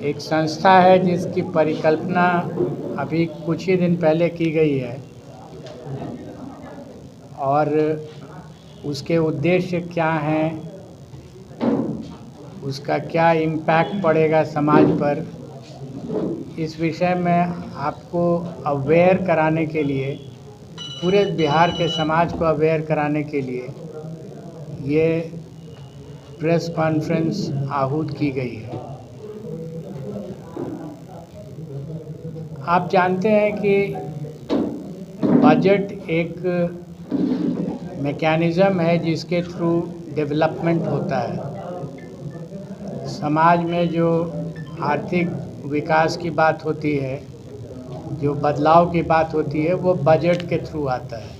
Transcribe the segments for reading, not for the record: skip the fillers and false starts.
एक संस्था है जिसकी परिकल्पना अभी कुछ ही दिन पहले की गई है और उसके उद्देश्य क्या हैं, उसका क्या इम्पैक्ट पड़ेगा समाज पर, इस विषय में आपको अवेयर कराने के लिए, पूरे बिहार के समाज को अवेयर कराने के लिए ये प्रेस कॉन्फ्रेंस आहूत की गई है। आप जानते हैं कि बजट एक मैकेनिज़्म है जिसके थ्रू डेवलपमेंट होता है। समाज में जो आर्थिक विकास की बात होती है, जो बदलाव की बात होती है, वो बजट के थ्रू आता है।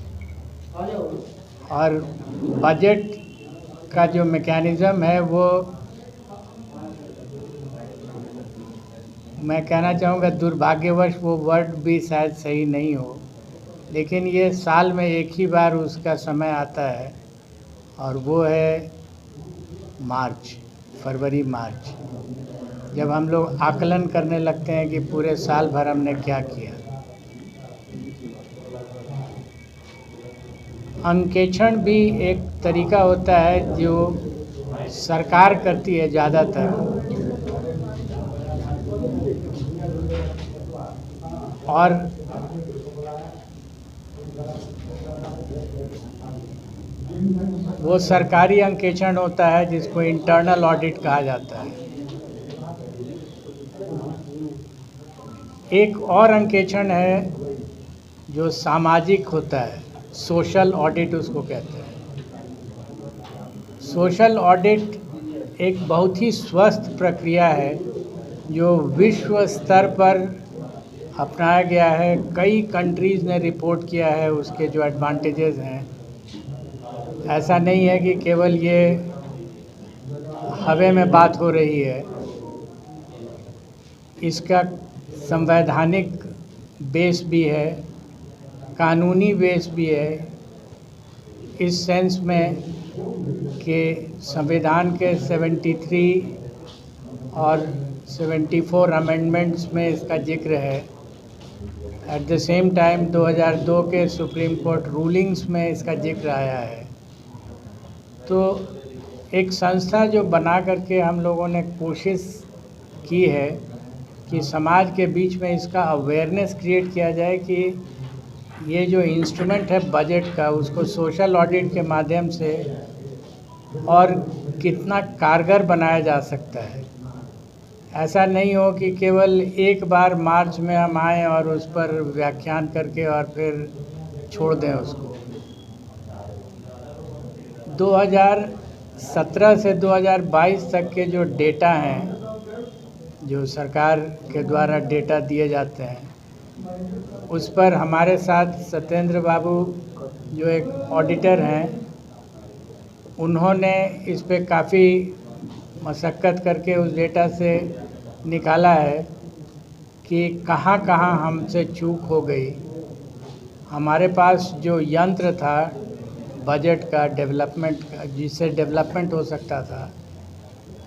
और बजट का जो मैकेनिज़्म है वो, मैं कहना चाहूँगा दुर्भाग्यवश वो वर्ड भी शायद सही नहीं हो, लेकिन ये साल में एक ही बार उसका समय आता है और वो है मार्च, फरवरी मार्च, जब हम लोग आकलन करने लगते हैं कि पूरे साल भर हमने क्या किया। अंकेक्षण भी एक तरीका होता है जो सरकार करती है ज़्यादातर, और वो सरकारी अंकेक्षण होता है जिसको इंटरनल ऑडिट कहा जाता है। एक और अंकेक्षण है जो सामाजिक होता है, सोशल ऑडिट उसको कहते हैं। सोशल ऑडिट एक बहुत ही स्वस्थ प्रक्रिया है जो विश्व स्तर पर अपनाया गया है। कई कंट्रीज़ ने रिपोर्ट किया है उसके जो एडवांटेजेस हैं। ऐसा नहीं है कि केवल ये हवा में बात हो रही है, इसका संवैधानिक बेस भी है, कानूनी बेस भी है, इस सेंस में कि संविधान के 73 और 74 अमेंडमेंट्स में इसका जिक्र है। एट द सेम टाइम 2002 के सुप्रीम कोर्ट रूलिंग्स में इसका जिक्र आया है। तो एक संस्था जो बना करके हम लोगों ने कोशिश की है कि समाज के बीच में इसका अवेयरनेस क्रिएट किया जाए कि ये जो इंस्ट्रूमेंट है बजट का, उसको सोशल ऑडिट के माध्यम से और कितना कारगर बनाया जा सकता है। ऐसा नहीं हो कि केवल एक बार मार्च में हम आएँ और उस पर व्याख्यान करके और फिर छोड़ दें उसको। 2017 से 2022 तक के जो डेटा हैं, जो सरकार के द्वारा डेटा दिए जाते हैं, उस पर हमारे साथ सत्येंद्र बाबू जो एक ऑडिटर हैं, उन्होंने इस पे काफ़ी मशक्क़त करके उस डेटा से निकाला है कि कहाँ कहाँ हमसे चूक हो गई। हमारे पास जो यंत्र था बजट का, डेवलपमेंट का, जिससे डेवलपमेंट हो सकता था,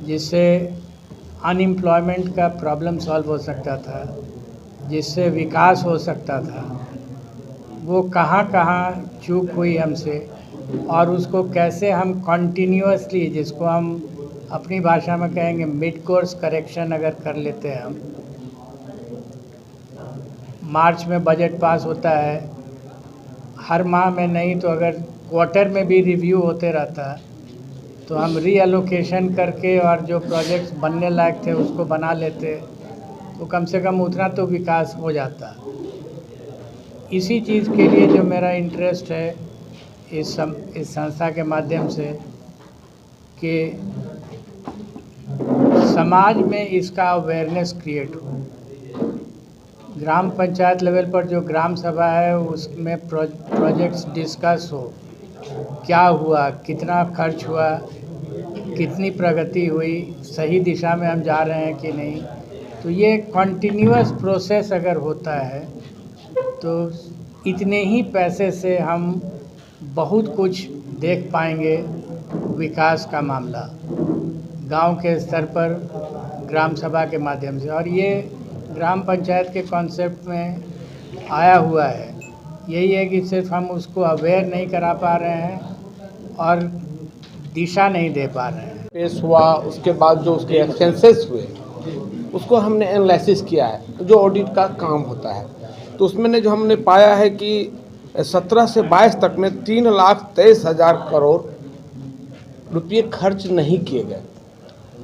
जिससे अनएम्प्लॉयमेंट का प्रॉब्लम सॉल्व हो सकता था, जिससे विकास हो सकता था, वो कहाँ कहाँ चूक हुई हमसे, और उसको कैसे हम कंटिन्यूअसली, जिसको हम अपनी भाषा में कहेंगे मिड कोर्स करेक्शन अगर कर लेते हैं हम। मार्च में बजट पास होता है, हर माह में नहीं तो अगर क्वार्टर में भी रिव्यू होते रहता, तो हम रीअलोकेशन करके और जो प्रोजेक्ट्स बनने लायक थे उसको बना लेते, तो कम से कम उतना तो विकास हो जाता। इसी चीज़ के लिए जो मेरा इंटरेस्ट है इस संस्था के माध्यम से कि समाज में इसका अवेयरनेस क्रिएट हो। ग्राम पंचायत लेवल पर जो ग्राम सभा है उसमें प्रोजेक्ट्स डिस्कस हो, क्या हुआ, कितना खर्च हुआ, कितनी प्रगति हुई, सही दिशा में हम जा रहे हैं कि नहीं। तो ये कंटिन्यूअस प्रोसेस अगर होता है तो इतने ही पैसे से हम बहुत कुछ देख पाएंगे। विकास का मामला गांव के स्तर पर, ग्राम सभा के माध्यम से, और ये ग्राम पंचायत के कॉन्सेप्ट में आया हुआ है। यही है कि सिर्फ हम उसको अवेयर नहीं करा पा रहे हैं और दिशा नहीं दे पा रहे हैं। पेश हुआ, उसके बाद जो उसके एक्सपेंसेस हुए उसको हमने एनालिसिस किया है, जो ऑडिट का काम होता है। तो उसमें जो हमने पाया है कि 17 से 22 तक में 3,23,000 करोड़ रुपये खर्च नहीं किए गए।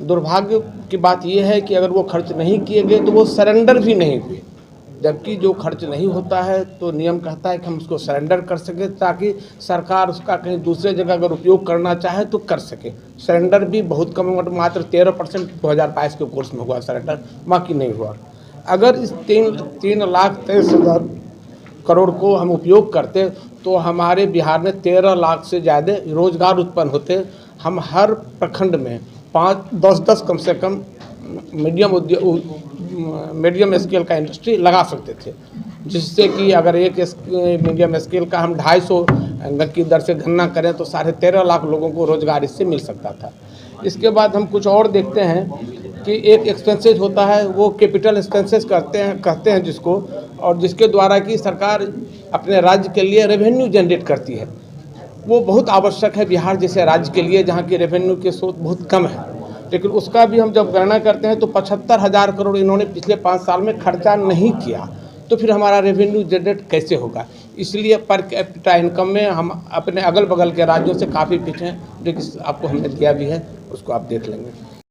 दुर्भाग्य की बात यह है कि अगर वो खर्च नहीं किए गए तो वो सरेंडर भी नहीं हुए, जबकि जो खर्च नहीं होता है तो नियम कहता है कि हम उसको सरेंडर कर सकें, ताकि सरकार उसका कहीं दूसरे जगह अगर उपयोग करना चाहे तो कर सके। सरेंडर भी बहुत कम, मात्र 13% 2022 के कोर्स में हुआ सरेंडर, बाकी नहीं हुआ। अगर इस 3,23,000 करोड़ को हम उपयोग करते तो हमारे बिहार में 13 लाख से ज़्यादा रोजगार उत्पन्न होते। हम हर प्रखंड में 5-10 कम से कम मीडियम स्केल का इंडस्ट्री लगा सकते थे, जिससे कि अगर एक मीडियम स्केल का हम 250 की दर से गणना करें तो 13.5 लाख लोगों को रोजगार इससे मिल सकता था। इसके बाद हम कुछ और देखते हैं कि एक एक्सपेंसेस होता है, वो कैपिटल एक्सपेंसेस कहते हैं जिसको, और जिसके द्वारा कि सरकार अपने राज्य के लिए रेवेन्यू जनरेट करती है। वो बहुत आवश्यक है बिहार जैसे राज्य के लिए, जहाँ की रेवेन्यू के स्रोत बहुत कम है। लेकिन उसका भी हम जब गणना करते हैं तो 75,000 करोड़ इन्होंने पिछले 5 साल में खर्चा नहीं किया, तो फिर हमारा रेवेन्यू जनरेट कैसे होगा। इसलिए पर कैपिटा इनकम में हम अपने अगल बगल के राज्यों से काफ़ी पीछे हैं, जो कि आपको हमने दिया भी है, उसको आप देख लेंगे।